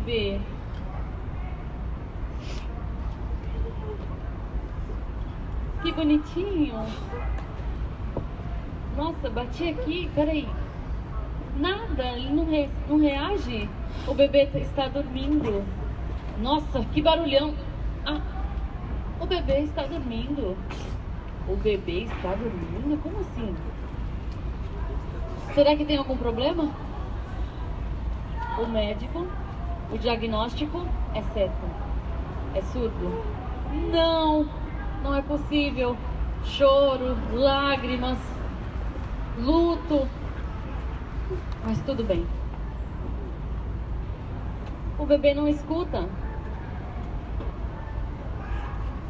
bebê. Que bonitinho. Nossa, bati aqui, peraí. Nada, ele não reage. O bebê está dormindo. Nossa, que barulhão. Ah, o bebê está dormindo. O bebê está dormindo? Como assim? Será que tem algum problema? O médico, o diagnóstico é certo. É surdo? Não, não é possível. Choro, lágrimas, luto. Mas tudo bem. O bebê não escuta.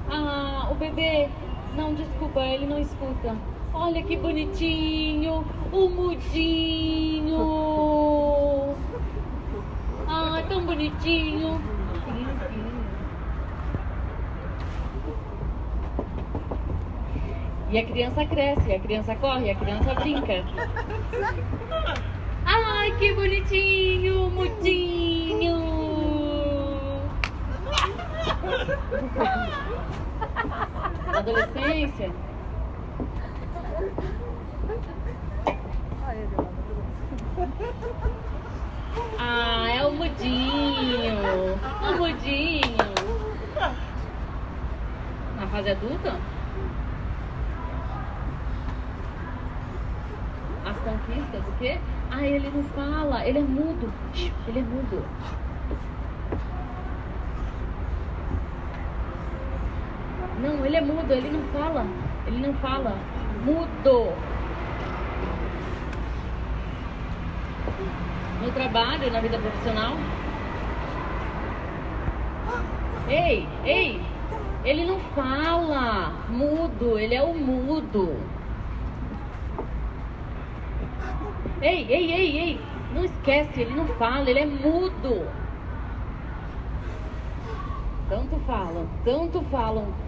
Ah, o bebê... Não, desculpa, ele não escuta. Olha que bonitinho, o mudinho. Ah, tão bonitinho. E a criança cresce, a criança corre, a criança brinca. Ai, que bonitinho, mudinho. Adolescência. Ah, é o mudinho. O mudinho. Na fase adulta? As conquistas, o quê? Ah, ele não fala, ele é mudo. Ele é mudo. Não, ele é mudo, ele não fala. Ele não fala. Mudo. No trabalho, na vida profissional. Ei, ei. Ele não fala. Mudo, ele é o mudo. Ei, ei, ei, ei. Não esquece, ele não fala, ele é mudo. Tanto falam, tanto falam.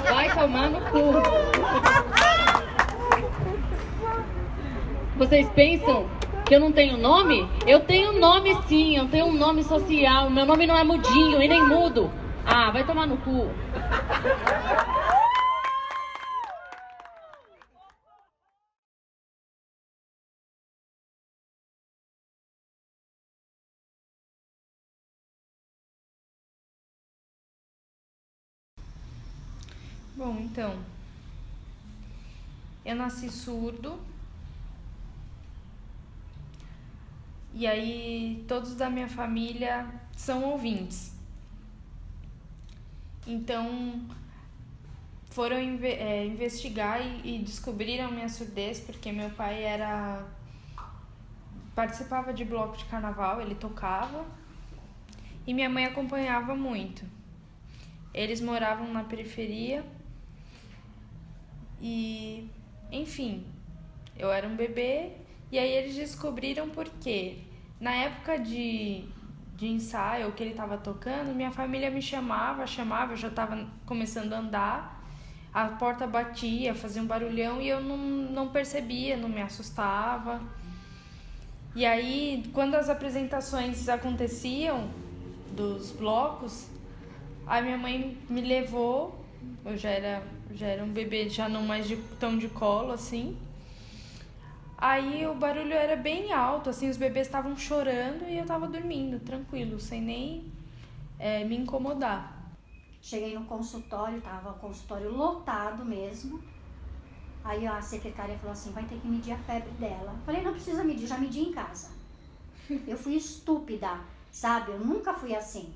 Vai tomar no cu. Vocês pensam que eu não tenho nome? Eu tenho nome sim, eu tenho um nome social. Meu nome não é mudinho e nem mudo. Ah, vai tomar no cu. Bom, então, eu nasci surdo e aí todos da minha família são ouvintes. Então, foram investigar e descobriram minha surdez porque meu pai participava de bloco de carnaval, ele tocava e minha mãe acompanhava muito. Eles moravam na periferia. E, enfim, eu era um bebê e aí eles descobriram porque na época de ensaio que ele estava tocando, minha família me chamava, eu já estava começando a andar, a porta batia, fazia um barulhão e eu não percebia, não me assustava. E aí, quando as apresentações aconteciam dos blocos, a minha mãe me levou, eu já era um bebê, já não mais tão de colo, assim. Aí o barulho era bem alto, assim, os bebês estavam chorando e eu tava dormindo, tranquilo, sem nem me incomodar. Cheguei no consultório, tava o consultório lotado mesmo. Aí a secretária falou assim, vai ter que medir a febre dela. Falei, não precisa medir, já medi em casa. Eu fui estúpida, sabe? Eu nunca fui assim.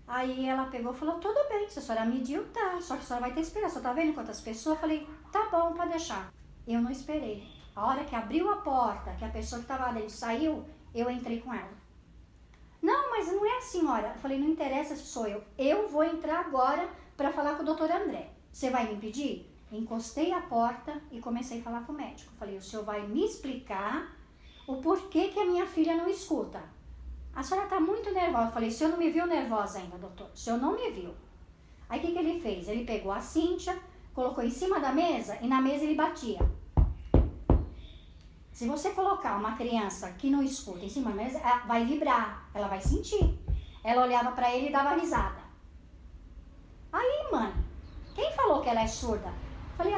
Aí ela pegou e falou, tudo bem, se a senhora mediu, tá. Só que a senhora vai ter que esperar. Só tá vendo quantas pessoas? Eu falei, tá bom, pode deixar. Eu não esperei. A hora que abriu a porta, que a pessoa que tava dentro saiu, eu entrei com ela. Não, mas não é a senhora. Eu falei, não interessa se sou eu. Eu vou entrar agora para falar com o doutor André. Você vai me impedir? Encostei a porta e comecei a falar com o médico. Falei, o senhor vai me explicar o porquê que a minha filha não escuta. A senhora tá muito nervosa. Eu falei, o senhor não me viu nervosa ainda, doutor. O senhor não me viu. Aí o que ele fez? Ele pegou a Cíntia, colocou em cima da mesa e na mesa ele batia. Se você colocar uma criança que não escuta em cima da mesa, ela vai vibrar, ela vai sentir. Ela olhava pra ele e dava risada. Aí, mãe, quem falou que ela é surda? Falei,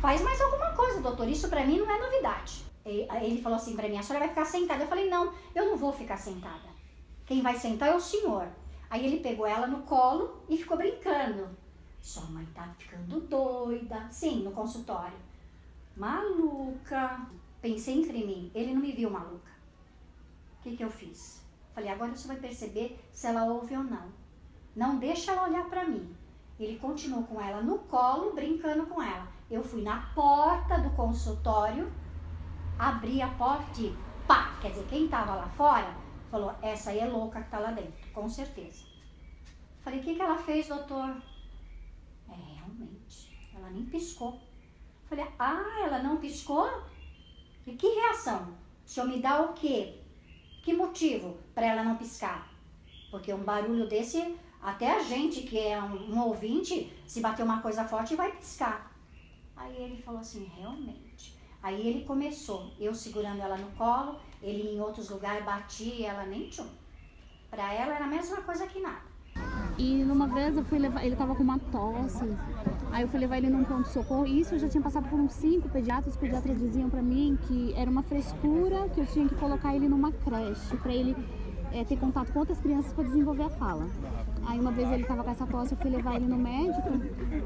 faz mais alguma coisa, doutor, isso pra mim não é novidade. Ele falou assim pra mim, a senhora vai ficar sentada. Eu falei, não, eu não vou ficar sentada. Quem vai sentar é o senhor. Aí ele pegou ela no colo e ficou brincando. Sua mãe tá ficando doida. Sim, no consultório. Maluca. Pensei entre mim, ele não me viu maluca. O que eu fiz? Falei, agora você vai perceber se ela ouve ou não. Não deixa ela olhar pra mim. Ele continuou com ela no colo, brincando com ela. Eu fui na porta do consultório, abri a porta e pá! Quer dizer, quem tava lá fora falou, essa aí é louca que tá lá dentro, com certeza. Falei, o que ela fez, doutor? Realmente, ela nem piscou. Falei, ela não piscou? E que reação? O senhor me dá o quê? Que motivo para ela não piscar? Porque um barulho desse, até a gente que é um ouvinte, se bater uma coisa forte, vai piscar. Aí ele falou assim, realmente. Aí ele começou, eu segurando ela no colo, ele em outros lugares batia, ela nem tchum. Pra ela era a mesma coisa que nada. E numa vez eu fui levar, ele tava com uma tosse, aí eu fui levar ele num pronto-socorro, e isso eu já tinha passado por uns 5 pediatras, os pediatras diziam pra mim que era uma frescura, que eu tinha que colocar ele numa creche, pra ele ter contato com outras crianças para desenvolver a fala. Aí uma vez ele tava com essa tosse, eu fui levar ele no médico,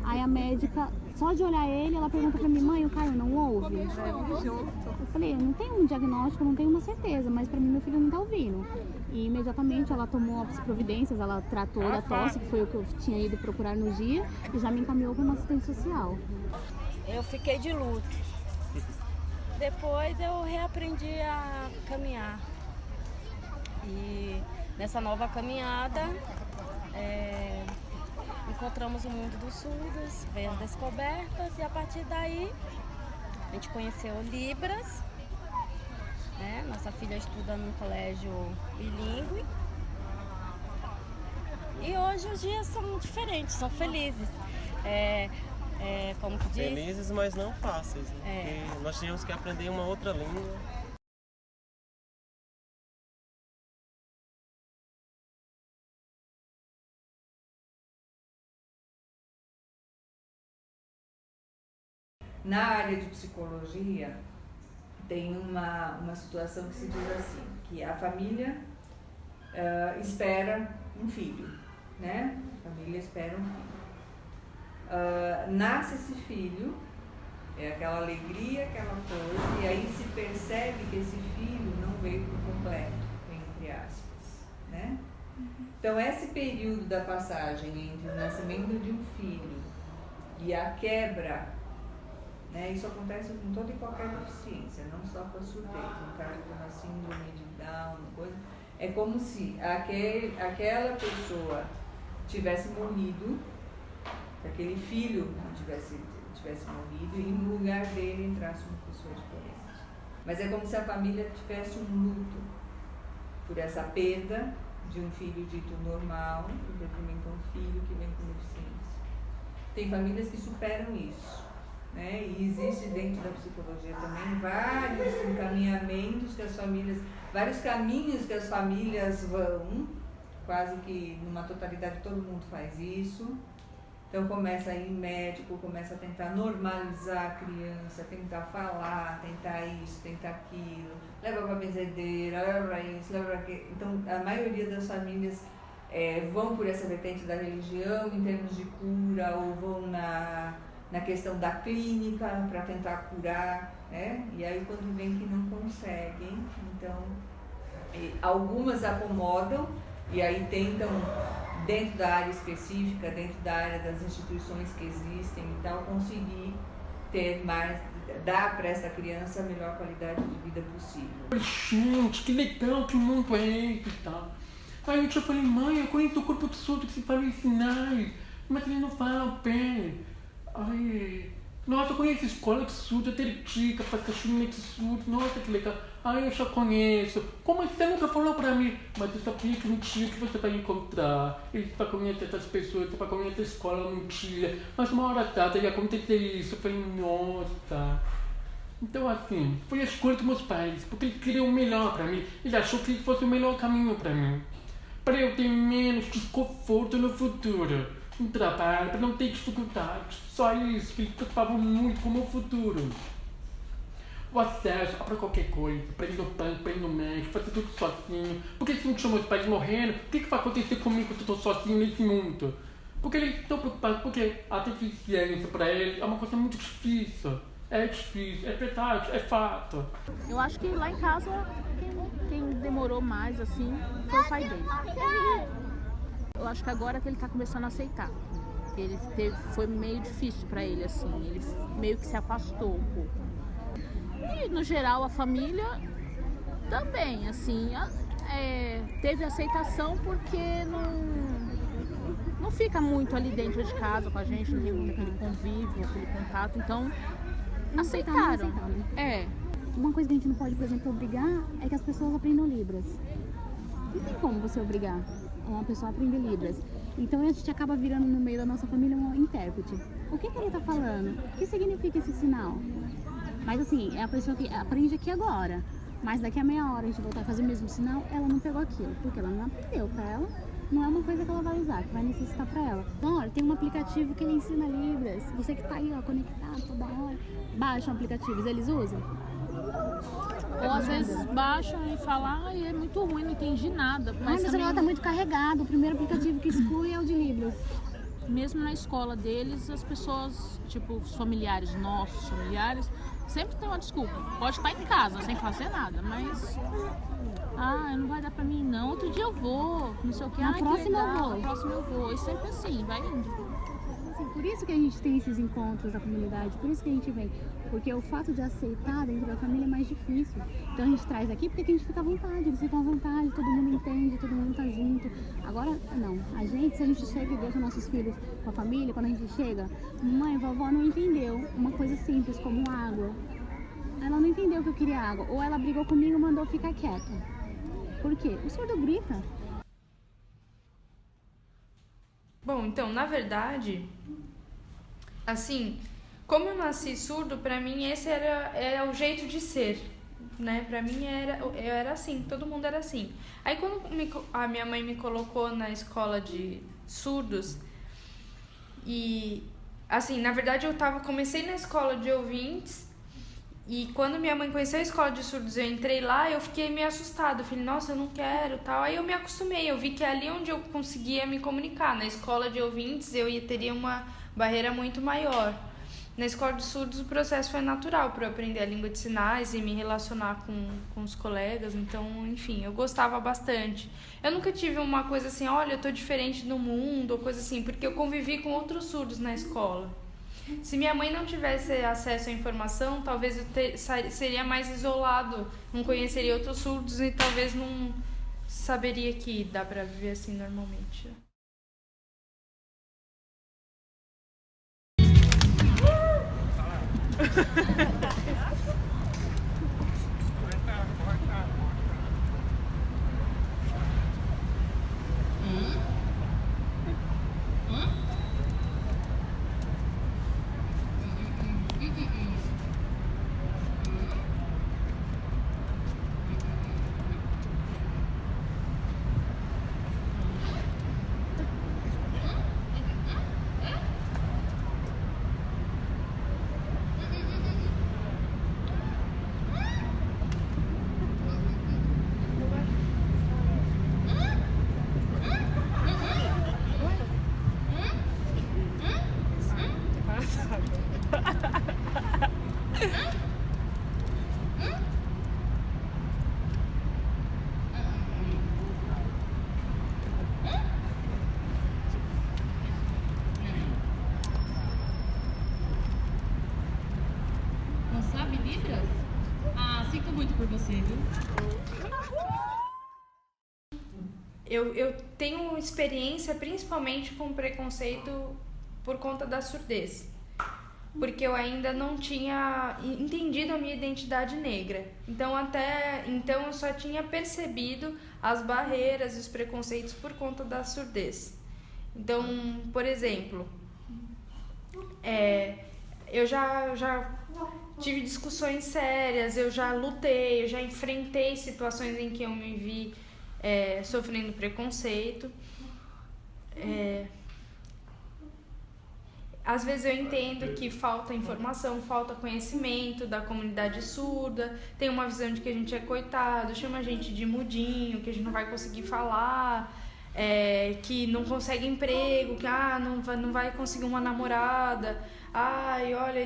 aí a médica, só de olhar ele, ela pergunta pra mim, mãe, o Caio não ouve? Eu falei, eu não tenho um diagnóstico, não tenho uma certeza, mas pra mim meu filho não tá ouvindo. E imediatamente ela tomou as providências, ela tratou da tosse, que foi o que eu tinha ido procurar no dia, e já me encaminhou para uma assistente social. Eu fiquei de luto. Depois eu reaprendi a caminhar. E nessa nova caminhada, encontramos o mundo dos surdos, veio as descobertas, e a partir daí a gente conheceu Libras. Nossa filha estuda num colégio bilíngue. E hoje os dias são diferentes, são felizes. Como que diz? Felizes, mas não fáceis, né? Porque nós tínhamos que aprender uma outra língua. Na área de psicologia, tem uma situação que se diz assim, que a família espera um filho, né? A família espera um filho. Nasce esse filho, é aquela alegria, aquela coisa, e aí se percebe que esse filho não veio por completo, entre aspas, né? Então, esse período da passagem entre o nascimento de um filho e a quebra, né, isso acontece com toda e qualquer deficiência, não só com a surdez, no caso de uma síndrome de Down, coisa, é como se aquela pessoa tivesse morrido, aquele filho tivesse morrido, e no lugar dele entrasse uma pessoa diferente. Mas é como se a família tivesse um luto por essa perda de um filho dito normal, em detrimento a um filho que vem com deficiência. Tem famílias que superam isso, né? E existe dentro da psicologia também vários encaminhamentos que as famílias, vários caminhos que as famílias vão, quase que numa totalidade todo mundo faz isso. Então começa a ir médico, começa a tentar normalizar a criança, tentar falar, tentar isso, tentar aquilo, leva para benzedeira, leva para isso, leva para aquilo. Então a maioria das famílias vão por essa vertente da religião em termos de cura, ou vão na questão da clínica para tentar curar, né? E aí quando vem que não conseguem, então algumas acomodam e aí tentam, dentro da área específica, dentro da área das instituições que existem e tal, conseguir ter mais, dar para essa criança a melhor qualidade de vida possível. Gente, que legal, que mundo é esse e tal. Aí eu já falei, mãe, eu conheço o corpo do surdo que se fala em sinais, mas ele não fala o pé. Ai, nossa, eu conheço a escola de surdo, a Teritica, faz caixinha de surdo, nossa, que legal. Ai, eu já conheço. Como você nunca falou pra mim? Mas eu sabia que mentira que você vai encontrar. Ele vai conhecer essas pessoas, você vai conhecer a escola, mentira. Mas uma hora dada ia acontecer isso. Eu falei, nossa. Então, assim, foi a escolha dos meus pais, porque eles queriam o melhor pra mim. Eles achou que fosse o melhor caminho pra mim. Para eu ter menos desconforto no futuro, no trabalho, para não ter dificuldades. Só isso, que eles preocupavam muito com o meu futuro. O acesso para qualquer coisa, para ir no banco, para ir no médico, fazer tudo sozinho. Porque se não tinha meus pais morrendo, o que vai acontecer comigo se eu estou sozinho nesse mundo? Porque eles estão preocupados, porque a deficiência para eles é uma coisa muito difícil. É difícil, é verdade, é fato. Eu acho que lá em casa, quem demorou mais, assim, foi o pai dele. Eu acho que agora que ele tá começando a aceitar. Foi meio difícil pra ele, assim, ele meio que se afastou um pouco. E, no geral, a família também, assim, teve aceitação porque não fica muito ali dentro de casa com a gente, não tem aquele convívio, aquele contato, então aceitaram. Uma coisa que a gente não pode, por exemplo, obrigar é que as pessoas aprendam Libras. Não tem como você obrigar uma pessoa a aprender Libras. Então a gente acaba virando no meio da nossa família um intérprete. O que ele está falando? O que significa esse sinal? Mas assim, é a pessoa que aprende aqui agora. Mas daqui a meia hora a gente voltar a fazer o mesmo sinal, ela não pegou aquilo. Porque ela não aprendeu. Para ela, não é uma coisa que ela vai usar, que vai necessitar para ela. Então, olha, tem um aplicativo que ele ensina Libras. Você que está aí, ó, conectado toda hora. Baixam aplicativos, eles usam? Ou às vezes baixam e falam, é muito ruim, não entendi nada. Mas o celular tá muito carregado, o primeiro aplicativo que exclui é o de Libras. Mesmo na escola deles, as pessoas, tipo, os familiares, nossos familiares, sempre tem uma desculpa. Pode estar em casa, sem fazer nada, mas... não vai dar pra mim não, outro dia eu vou, não sei o que. Na próxima eu vou. Na próxima eu vou, e sempre assim, vai indo. Por isso que a gente tem esses encontros da comunidade, por isso que a gente vem. Porque o fato de aceitar dentro da família é mais difícil. Então a gente traz aqui porque a gente fica à vontade, eles ficam à vontade, todo mundo entende, todo mundo tá junto. Agora, não. Se a gente chega e deixa nossos filhos com a família, quando a gente chega, mãe, vovó não entendeu uma coisa simples como água. Ela não entendeu que eu queria água. Ou ela brigou comigo e mandou ficar quieta. Por quê? O surdo grita. Bom, então, na verdade, assim, como eu nasci surdo, pra mim esse era o jeito de ser, né? Pra mim eu era assim, todo mundo era assim. Aí quando a minha mãe me colocou na escola de surdos, e assim, na verdade comecei na escola de ouvintes, e quando minha mãe conheceu a escola de surdos, eu entrei lá, eu fiquei meio assustada. Eu falei, nossa, eu não quero, tal. Aí eu me acostumei, eu vi que é ali onde eu conseguia me comunicar. Na escola de ouvintes, teria uma barreira muito maior. Na escola de surdos, o processo foi natural para eu aprender a língua de sinais e me relacionar com os colegas. Então, enfim, eu gostava bastante. Eu nunca tive uma coisa assim, olha, eu tô diferente do mundo, ou coisa assim, porque eu convivi com outros surdos na escola. Se minha mãe não tivesse acesso à informação, talvez eu seria mais isolado, não conheceria outros surdos e talvez não saberia que dá pra viver assim normalmente. Não sabe Libras? Sinto muito por você, viu? Eu tenho experiência principalmente com preconceito por conta da surdez, porque eu ainda não tinha entendido a minha identidade negra. Então eu só tinha percebido as barreiras e os preconceitos por conta da surdez. Então, por exemplo, eu já tive discussões sérias, eu já lutei, eu já enfrentei situações em que eu me vi sofrendo preconceito. Às vezes eu entendo que falta informação, falta conhecimento da comunidade surda, tem uma visão de que a gente é coitado, chama a gente de mudinho, que a gente não vai conseguir falar, que não consegue emprego, que não vai conseguir uma namorada, ai, olha,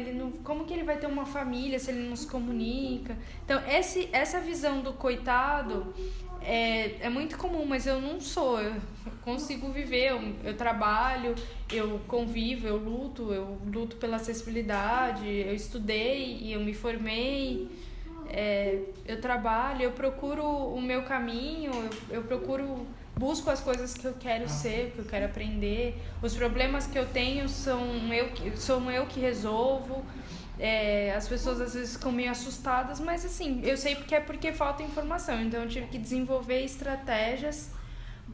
como que ele vai ter uma família se ele não se comunica? Então, essa visão do coitado é muito comum, mas eu não sou, eu consigo viver, eu trabalho, eu convivo, eu luto pela acessibilidade, eu estudei e eu me formei, eu trabalho, eu procuro o meu caminho, eu busco as coisas que eu quero ser, que eu quero aprender, os problemas que eu tenho sou eu que resolvo. As pessoas às vezes ficam meio assustadas, mas assim, eu sei porque falta informação, então eu tive que desenvolver estratégias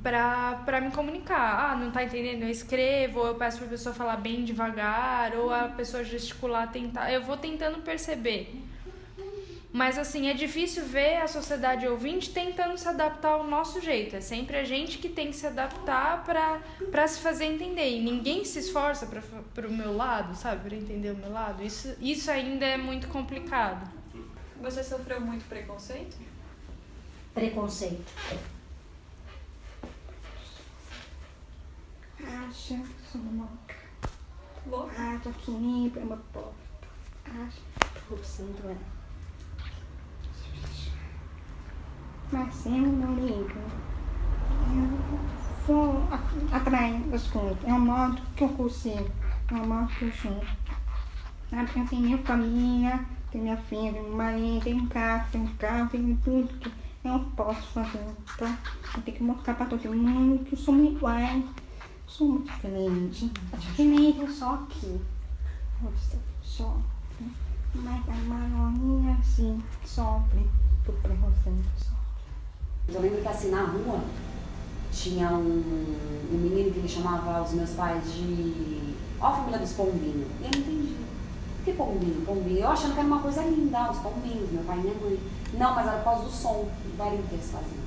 pra me comunicar. Não tá entendendo? Eu escrevo, ou eu peço pra pessoa falar bem devagar, ou a pessoa gesticular, eu vou tentando perceber. Mas assim, é difícil ver a sociedade ouvinte tentando se adaptar ao nosso jeito. É sempre a gente que tem que se adaptar pra se fazer entender. E ninguém se esforça pro meu lado, sabe? Pra entender o meu lado. Isso ainda é muito complicado. Você sofreu muito preconceito? Preconceito. Acha que sou louca. Acha que limpa é uma porta. Acha que o centro é. Marcelo não liga. Eu sou atrás das coisas. É um modo que eu consigo. É um modo que eu sou. Eu tenho minha família, tenho minha filha, tenho meu marido, tenho casa, tenho carro, tenho tudo que eu posso fazer. Então, eu tenho que mostrar para todo mundo que eu sou muito igual. Sou muito diferente. A diferença é só aqui. Só. Mas a maioria, assim, sofre por preconceito. Eu lembro que assim, na rua, tinha um menino que ele chamava os meus pais de... Ó a família dos pombinhos. E eu não entendi. Por que pombinho? Pombinho. Eu achando que era uma coisa linda, os pombinhos, meu pai e minha mãe. Não, mas era por causa do som, do barulho que eles faziam.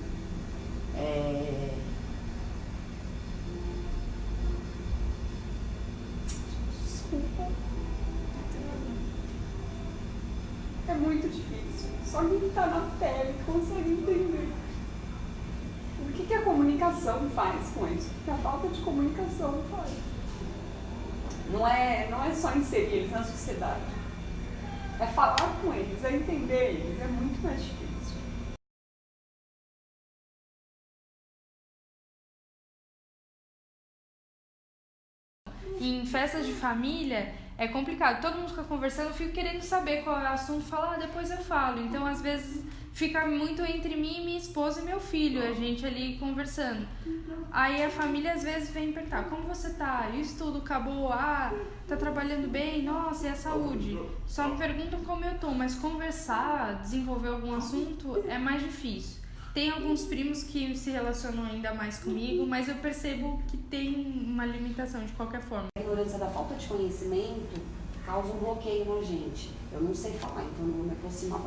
Desculpa. É muito difícil. Só quem tá na pele consegue entender. O que a comunicação faz com isso? O que a falta de comunicação faz? Não é só inserir eles na sociedade. É falar com eles, é entender eles. É muito mais difícil. Em festas de família é complicado, todo mundo fica conversando, eu fico querendo saber qual é o assunto, falar, depois eu falo. Então, às vezes, fica muito entre mim, minha esposa e meu filho, a gente ali conversando. Aí a família às vezes vem perguntar, como você tá? E o estudo acabou? Tá trabalhando bem? Nossa, e a saúde? Só me perguntam como eu tô, mas conversar, desenvolver algum assunto é mais difícil. Tem alguns primos que se relacionam ainda mais comigo, mas eu percebo que tem uma limitação de qualquer forma. A ignorância da falta de conhecimento causa um bloqueio na gente. Eu não sei falar, então eu não vou me aproximar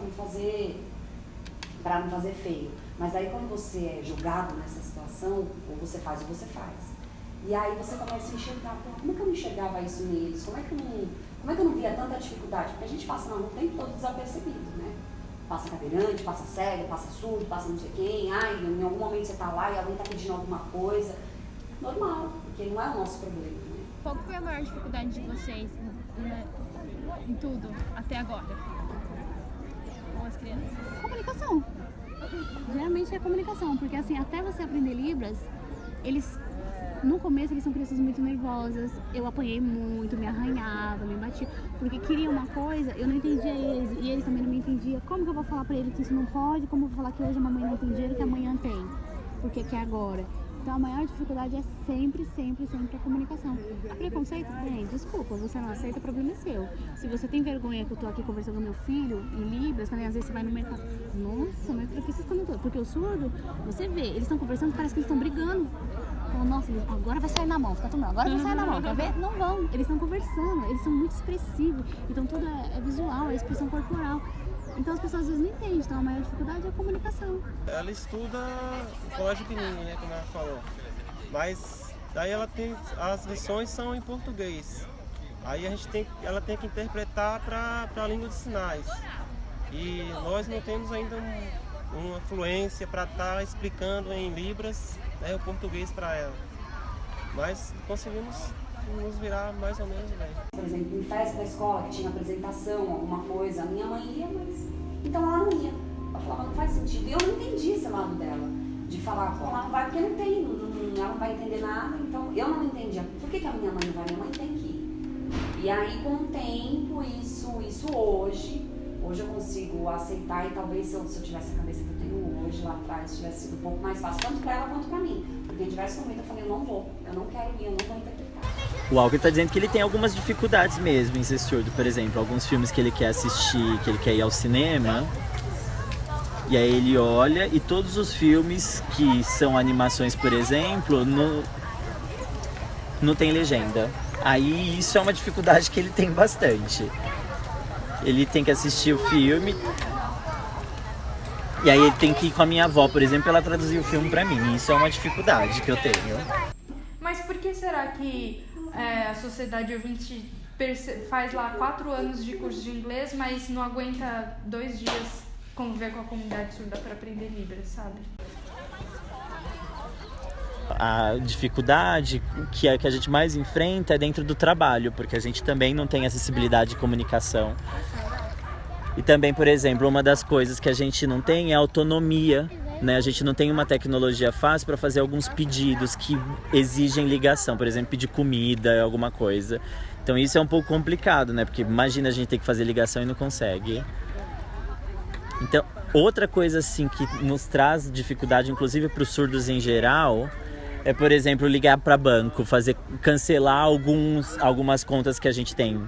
para não fazer feio. Mas aí quando você é julgado nessa situação, ou você faz ou você faz. E aí você começa a enxergar, como é que eu não enxergava isso neles? Como é que eu não via tanta dificuldade? Porque a gente passa na rua o tempo todo desapercebido, né? Passa cadeirante, passa cego, passa surdo, passa não sei quem, em algum momento você tá lá e alguém tá pedindo alguma coisa. Normal, porque não é o nosso problema, né? Qual foi a maior dificuldade de vocês, né, em tudo, até agora? Com as crianças? Comunicação. Geralmente é comunicação, porque assim, até você aprender Libras, no começo eles são crianças muito nervosas, eu apanhei muito, me arranhava, me batia, porque queria uma coisa, eu não entendia eles, e eles também não me entendiam. Como que eu vou falar pra ele que isso não pode? Como eu vou falar que hoje a mamãe não tem dinheiro que amanhã tem? Porque que é agora? Então a maior dificuldade é sempre a comunicação. A preconceito tem, desculpa, você não aceita, o problema é seu. Se você tem vergonha que eu tô aqui conversando com meu filho em Libras, quando às vezes você vai no mercado, nossa, mas por que vocês estão todo? Porque o surdo, você vê, eles estão conversando, parece que eles estão brigando. Então, nossa, agora vai sair na mão, fica tomando, agora vai sair na mão, quer ver? Não vão, eles estão conversando, eles são muito expressivos, então tudo é visual, é expressão corporal. Então as pessoas às vezes não entendem, então a maior dificuldade é a comunicação. Ela estuda no colégio pequenininho, né, como ela falou. Mas daí ela tem, as lições são em português. Aí ela tem que interpretar para a língua de sinais. E nós não temos ainda uma fluência para estar explicando em Libras, né, o português para ela. Mas conseguimos nos virar mais ou menos bem. Por exemplo, em festa da escola que tinha apresentação, alguma coisa, a minha mãe ia, mas então ela não ia. Ela falava, não faz sentido. E eu não entendi esse lado dela, de falar, pô, ela não vai porque não tem, ela não vai entender nada, então eu não entendia. Por que a minha mãe não vai? Minha mãe tem que ir. E aí, com o tempo, isso hoje eu consigo aceitar, e talvez se eu tivesse a cabeça que eu tenho hoje, lá atrás, tivesse sido um pouco mais fácil, tanto para ela quanto para mim. Porque em diversos momentos eu falei, eu não vou, eu não quero ir, eu não vou interpretar. O Alcker está dizendo que ele tem algumas dificuldades mesmo em ser surdo, por exemplo, alguns filmes que ele quer assistir, que ele quer ir ao cinema, e aí ele olha e todos os filmes que são animações, por exemplo, não tem legenda. Aí isso é uma dificuldade que ele tem bastante. Ele tem que assistir o filme, e aí ele tem que ir com a minha avó, por exemplo, ela traduzir o filme pra mim. Isso é uma dificuldade que eu tenho. Mas por que será que a Sociedade Ouvinte faz lá 4 anos de curso de inglês, mas não aguenta 2 dias conviver com a comunidade surda para aprender Libras, sabe? A dificuldade que a gente mais enfrenta é dentro do trabalho, porque a gente também não tem acessibilidade de comunicação. E também, por exemplo, uma das coisas que a gente não tem é autonomia, né? A gente não tem uma tecnologia fácil para fazer alguns pedidos que exigem ligação, por exemplo, pedir comida, alguma coisa. Então isso é um pouco complicado, né? Porque imagina a gente ter que fazer ligação e não consegue. Então, outra coisa assim que nos traz dificuldade, inclusive para os surdos em geral, é, por exemplo, ligar para banco, cancelar algumas contas que a gente tem,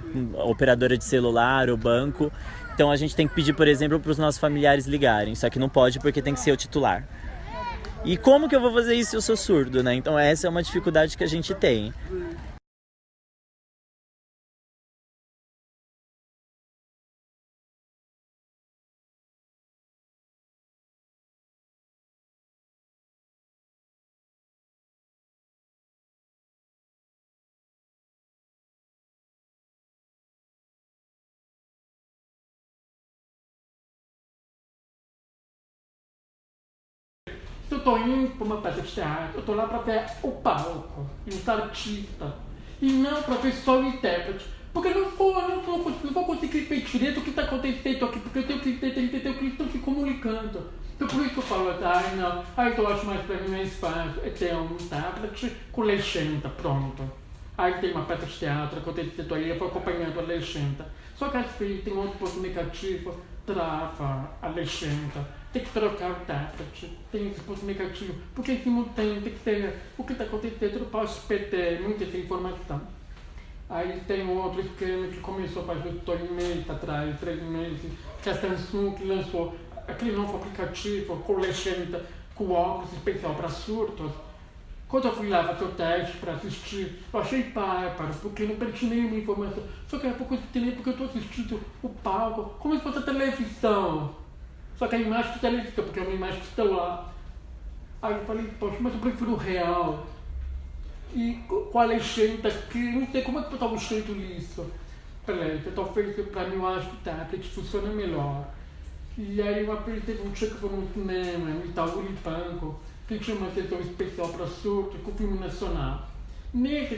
operadora de celular ou banco. Então a gente tem que pedir, por exemplo, para os nossos familiares ligarem, só que não pode porque tem que ser o titular. E como que eu vou fazer isso se eu sou surdo, né? Então essa é uma dificuldade que a gente tem. Se eu tô indo para uma peça de teatro, eu tô lá para ver o palco, os artistas, e não para ver só o intérprete. Porque eu não vou conseguir ver direito o que está acontecendo aqui, porque eu tenho que entender o que eles estão se comunicando. Então por isso que eu falo assim, não, então eu acho mais para mim mais fácil é ter um intérprete com legenda, pronto. Aí tem uma peça de teatro que eu tenho aí, eu vou acompanhando a legenda. Só que às vezes tem outro ponto negativo, trava a legenda. Tem que trocar o intérprete, tem esse ponto negativo, porque em simultâneo tem que ter o que está acontecendo, eu não posso perder muita essa informação. Aí tem outro esquema que começou a fazer 2 meses atrás, 3 meses, que a Samsung que lançou aquele novo aplicativo com legenda, com óculos especial para surdos. Quando eu fui lá fazer o teste para assistir, eu achei bárbaro, porque não perdi nenhuma informação. Só que era pouco entender porque eu estou assistindo o palco como se fosse a televisão. Só que a imagem de televisão, porque é uma imagem de celular. Aí eu falei, poxa, mas eu prefiro o real. E com a legenda que não sei como é que eu estava feito isso. Falei, talvez para mim eu acho que o tablet funciona melhor. E aí uma vez teve um dia que foi no cinema, no Itaú Banco, que tinha uma sessão especial para surdos com o filme nacional. Nesse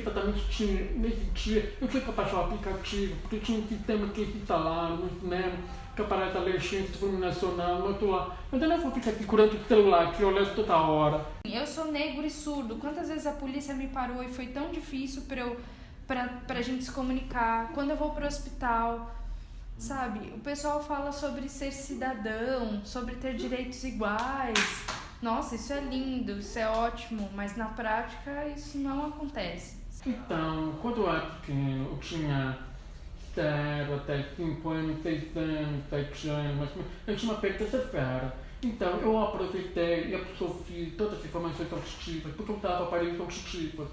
dia eu fui para baixar o aplicativo, porque tinha um sistema que eles instalaram no cinema, que aparece a legenda do filme nacional, no outro lado. Mas eu não vou ficar segurando o celular, que eu olho toda hora. Eu sou negro e surdo. Quantas vezes a polícia me parou e foi tão difícil pra gente se comunicar? Quando eu vou pro hospital, sabe? O pessoal fala sobre ser cidadão, sobre ter direitos iguais. nossa, isso é lindo, isso é ótimo, mas na prática isso não acontece. Então, quando eu era pequeno, eu tinha 0 até 5 anos, 6 anos, 7 anos, eu tinha uma perda severa. Então, eu aproveitei e absorvi todas as informações auditivas, porque eu usava aparelhos auditivos.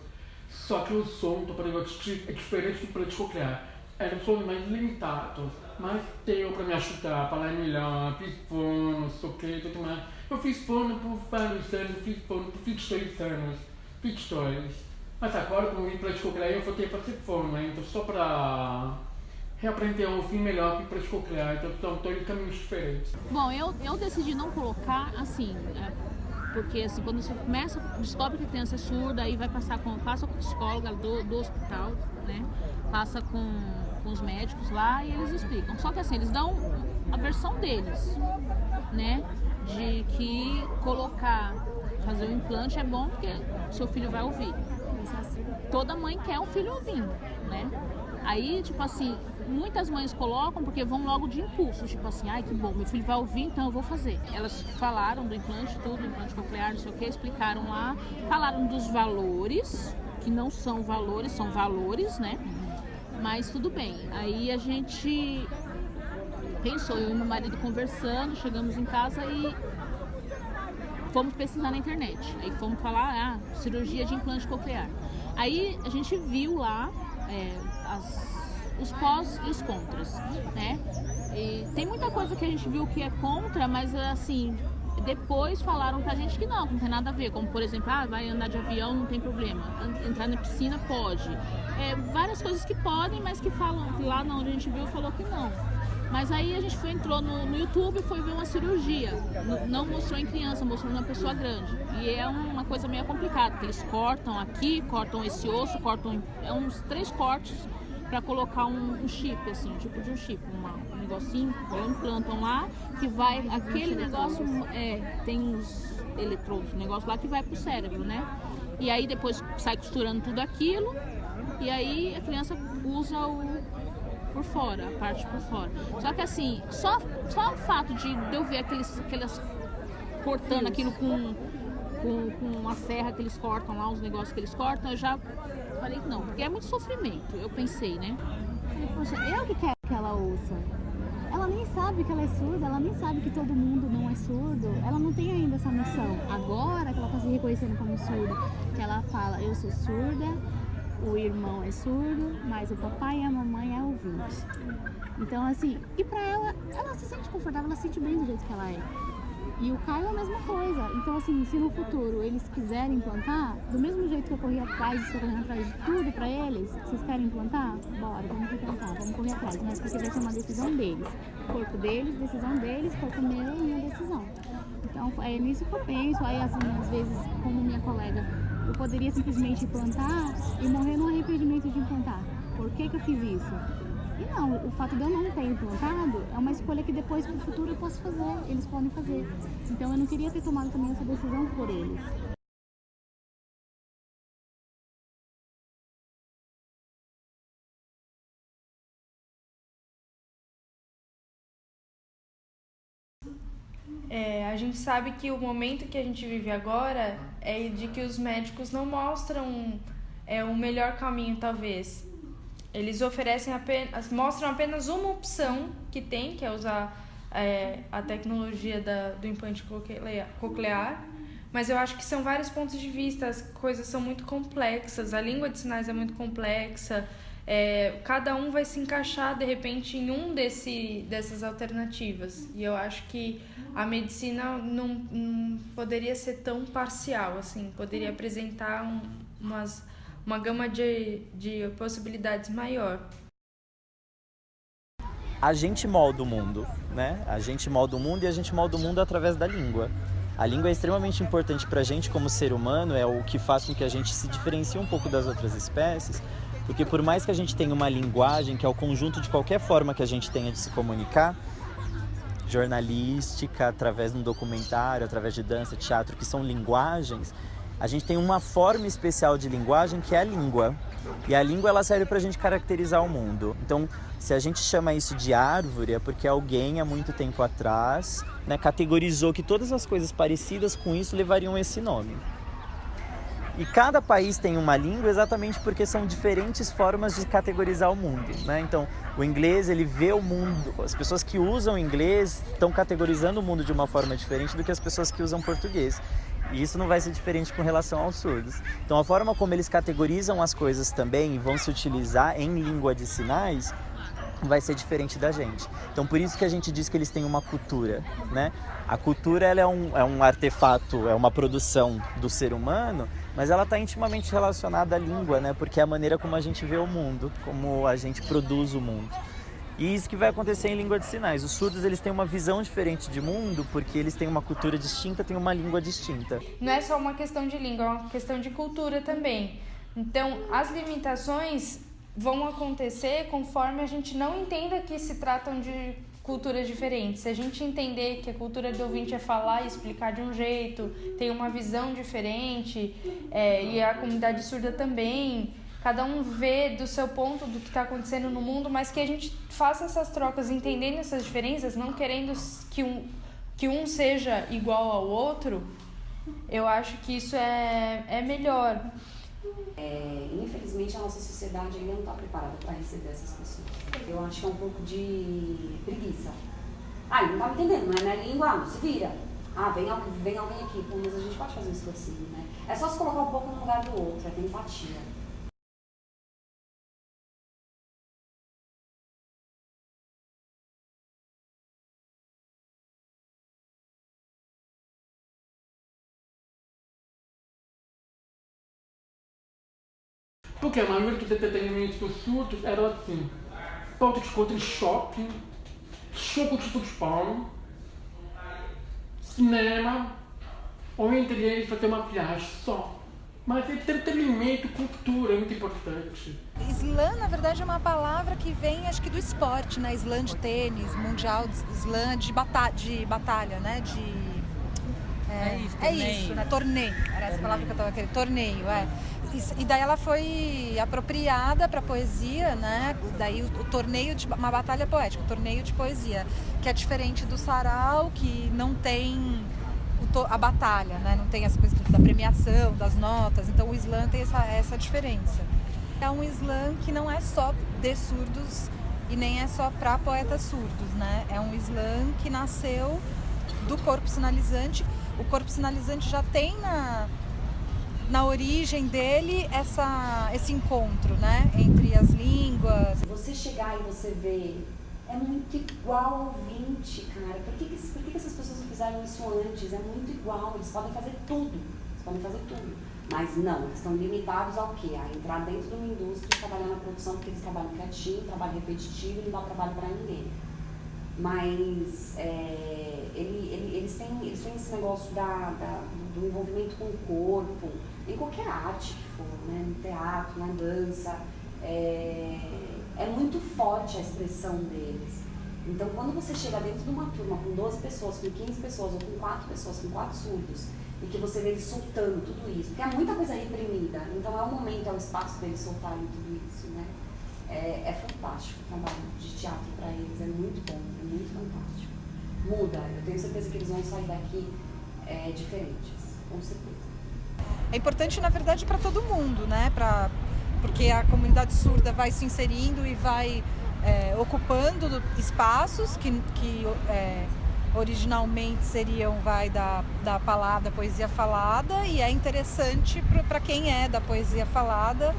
Só que o som do aparelho auditivo é diferente do aparelho coclear. Eram sons mais limitados, mas deu para me ajudar, falar melhor, fiz fono, não sei o que, tudo mais. Eu fiz fono por vários anos, fiz fono por 22 anos, 22. Mas agora, com o implante coclear, eu voltei a fazer fono, né? Então só para reaprender a ouvir melhor que o implante coclear, então são dois caminhos diferentes. Bom, eu decidi não colocar assim, porque assim, quando você descobre que a criança é surda, aí passa com a psicóloga do hospital, né? Passa com os médicos lá e eles explicam. Só que assim, eles dão a versão deles, né? De que fazer o implante é bom porque seu filho vai ouvir. Toda mãe quer um filho ouvindo, né? Aí, tipo assim, muitas mães colocam porque vão logo de impulso, tipo assim, ai que bom, meu filho vai ouvir, então eu vou fazer. Elas falaram do implante, tudo, implante coclear, não sei o que, explicaram lá, falaram dos valores, que não são valores, são valores, né? Mas tudo bem. Aí a gente pensou, eu e meu marido conversando, chegamos em casa e fomos pesquisar na internet. Aí fomos falar, cirurgia de implante coclear. Aí a gente viu lá os pós e os contras, né? E tem muita coisa que a gente viu que é contra, mas assim, depois falaram pra gente que não tem nada a ver. Como, por exemplo, vai andar de avião, não tem problema. Entrar na piscina, pode. Várias coisas que podem, mas que falam, que lá onde a gente viu, falou que não. Mas aí a gente entrou no YouTube e foi ver uma cirurgia. Não mostrou em criança, mostrou numa pessoa grande. E é uma coisa meio complicada, porque eles cortam aqui, cortam esse osso, cortam uns 3 cortes para colocar um chip, assim, um tipo de um chip, um negocinho, implantam lá, que vai, aquele negócio, tem uns eletrodos, um negócio lá que vai pro cérebro, né? E aí depois sai costurando tudo aquilo, e aí a criança usa por fora, a parte por fora. Só que assim, só o fato de eu ver aquelas cortando aquilo com a serra que eles cortam lá, os negócios que eles cortam, eu já falei que não, porque é muito sofrimento, eu pensei, né? Poxa, eu que quero que ela ouça. Ela nem sabe que ela é surda, ela nem sabe que todo mundo não é surdo, ela não tem ainda essa noção. Agora que ela tá se reconhecendo como surda, que ela fala, eu sou surda, o irmão é surdo, mas o papai e a mamãe é ouvinte. Então assim, e pra ela se sente confortável, ela se sente bem do jeito que ela é. E o Caio é a mesma coisa. Então assim, se no futuro eles quiserem implantar, do mesmo jeito que eu corri atrás, estou correndo atrás de tudo pra eles, vocês querem implantar? Bora, vamos implantar, vamos correr atrás. Mas porque vai ser uma decisão deles. Corpo deles, decisão deles, corpo meu, minha decisão. Então é nisso que eu penso. Aí assim, às vezes, como minha colega, eu poderia simplesmente implantar e morrer no arrependimento de implantar. Por que eu fiz isso? E não, o fato de eu não ter implantado é uma escolha que depois, pro futuro, eu posso fazer, eles podem fazer. Então eu não queria ter tomado também essa decisão por eles. A gente sabe que o momento que a gente vive agora é de que os médicos não mostram o melhor caminho, talvez. Eles mostram apenas uma opção que tem, que é usar a tecnologia do implante coclear, mas eu acho que são vários pontos de vista, as coisas são muito complexas, a língua de sinais é muito complexa, cada um vai se encaixar de repente em dessas alternativas, e eu acho que a medicina não poderia ser tão parcial, assim, poderia apresentar uma gama de possibilidades maior. A gente molda o mundo, né? A gente molda o mundo e a gente molda o mundo através da língua. A língua é extremamente importante pra gente como ser humano, é o que faz com que a gente se diferencie um pouco das outras espécies, porque por mais que a gente tenha uma linguagem, que é o conjunto de qualquer forma que a gente tenha de se comunicar, jornalística, através de um documentário, através de dança, teatro, que são linguagens, a gente tem uma forma especial de linguagem que é a língua. E a língua, ela serve pra gente caracterizar o mundo. Então, se a gente chama isso de árvore, é porque alguém há muito tempo atrás, né, categorizou que todas as coisas parecidas com isso levariam esse nome. E cada país tem uma língua exatamente porque são diferentes formas de categorizar o mundo, né? Então, o inglês, ele vê o mundo... As pessoas que usam inglês estão categorizando o mundo de uma forma diferente do que as pessoas que usam português. E isso não vai ser diferente com relação aos surdos. Então, a forma como eles categorizam as coisas também e vão se utilizar em língua de sinais vai ser diferente da gente. Então, por isso que a gente diz que eles têm uma cultura, né? A cultura, ela é um artefato, é uma produção do ser humano, mas ela está intimamente relacionada à língua, né? Porque é a maneira como a gente vê o mundo, como a gente produz o mundo. E isso que vai acontecer em língua de sinais. Os surdos, eles têm uma visão diferente de mundo, porque eles têm uma cultura distinta, têm uma língua distinta. Não é só uma questão de língua, é uma questão de cultura também. Então, as limitações vão acontecer conforme a gente não entenda que se tratam de culturas diferentes. Se a gente entender que a cultura do ouvinte é falar e explicar de um jeito, tem uma visão diferente, e a comunidade surda também... Cada um vê do seu ponto do que está acontecendo no mundo, mas que a gente faça essas trocas, entendendo essas diferenças, não querendo que um seja igual ao outro, eu acho que isso é melhor. Infelizmente, a nossa sociedade ainda não está preparada para receber essas pessoas. Eu acho que é um pouco de preguiça. Ele não está entendendo, não é minha língua, não se vira. Vem alguém aqui, pô, mas a gente pode fazer um esforcinho, né? É só se colocar um pouco no lugar do outro, é ter empatia. Porque a maioria dos entretenimentos dos surdos eram assim: ponto de encontro em shopping, show de futebol, cinema, ou entre eles fazer uma viagem só. Mas entretenimento, cultura é muito importante. Slam, na verdade, é uma palavra que vem, acho que do esporte, né? Slam de tênis, mundial de slam de batalha, né? É isso, né? Torneio. Era essa palavra que eu estava querendo. Torneio, E daí ela foi apropriada para poesia, né? Daí o torneio de uma batalha poética, o torneio de poesia, que é diferente do sarau, que não tem a batalha, né? Não tem essa coisa da premiação, das notas. Então o slam tem essa diferença. É um slam que não é só de surdos e nem é só para poetas surdos, né? É um slam que nasceu do corpo sinalizante. O corpo sinalizante já tem na origem dele esse encontro, né, entre as línguas. Você chegar e você ver, é muito igual ao ouvinte, cara. Por que essas pessoas não fizeram isso antes? É muito igual, eles podem fazer tudo. Mas não, eles estão limitados ao quê? A entrar dentro de uma indústria e trabalhar na produção, porque eles trabalham quietinho, trabalho repetitivo e não dá trabalho para ninguém. Mas eles têm esse negócio do envolvimento com o corpo, em qualquer arte que for, né? No teatro, na dança, é muito forte a expressão deles. Então, quando você chega dentro de uma turma com 12 pessoas, com 15 pessoas, ou com 4 pessoas, com 4 surdos, e que você vê eles soltando tudo isso, porque é muita coisa reprimida, então é o momento, é o espaço deles soltarem tudo isso, né? É fantástico o trabalho de teatro para eles, é muito bom, é muito fantástico. Muda, eu tenho certeza que eles vão sair daqui diferentes, com certeza. É importante, na verdade, para todo mundo, né? Porque a comunidade surda vai se inserindo e vai ocupando espaços que originalmente seriam da palavra, da poesia falada, e é interessante para quem é da poesia falada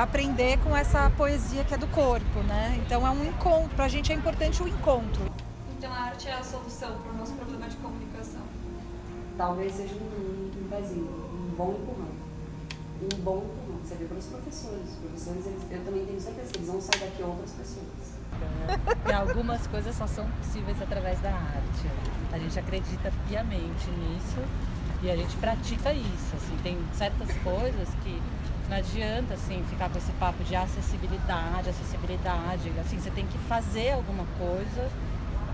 aprender com essa poesia que é do corpo, né? Então é um encontro, pra gente é importante o encontro. Então a arte é a solução para o nosso problema de comunicação? Talvez seja um pezinho, um bom empurrão. Você vê pelos professores. Os professores, eu também tenho certeza que eles vão sair daqui outras pessoas. E algumas coisas só são possíveis através da arte. A gente acredita piamente nisso e a gente pratica isso. Assim, tem certas coisas que não adianta assim, ficar com esse papo de acessibilidade. Assim, você tem que fazer alguma coisa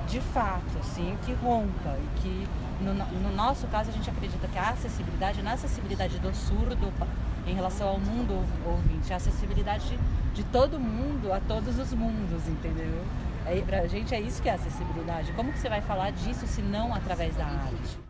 de fato, assim, que rompa e que, no nosso caso, a gente acredita que a acessibilidade, não é a acessibilidade do surdo em relação ao mundo ouvinte, é a acessibilidade de todo mundo a todos os mundos, entendeu? Pra gente é isso que é acessibilidade. Como que você vai falar disso se não através da arte?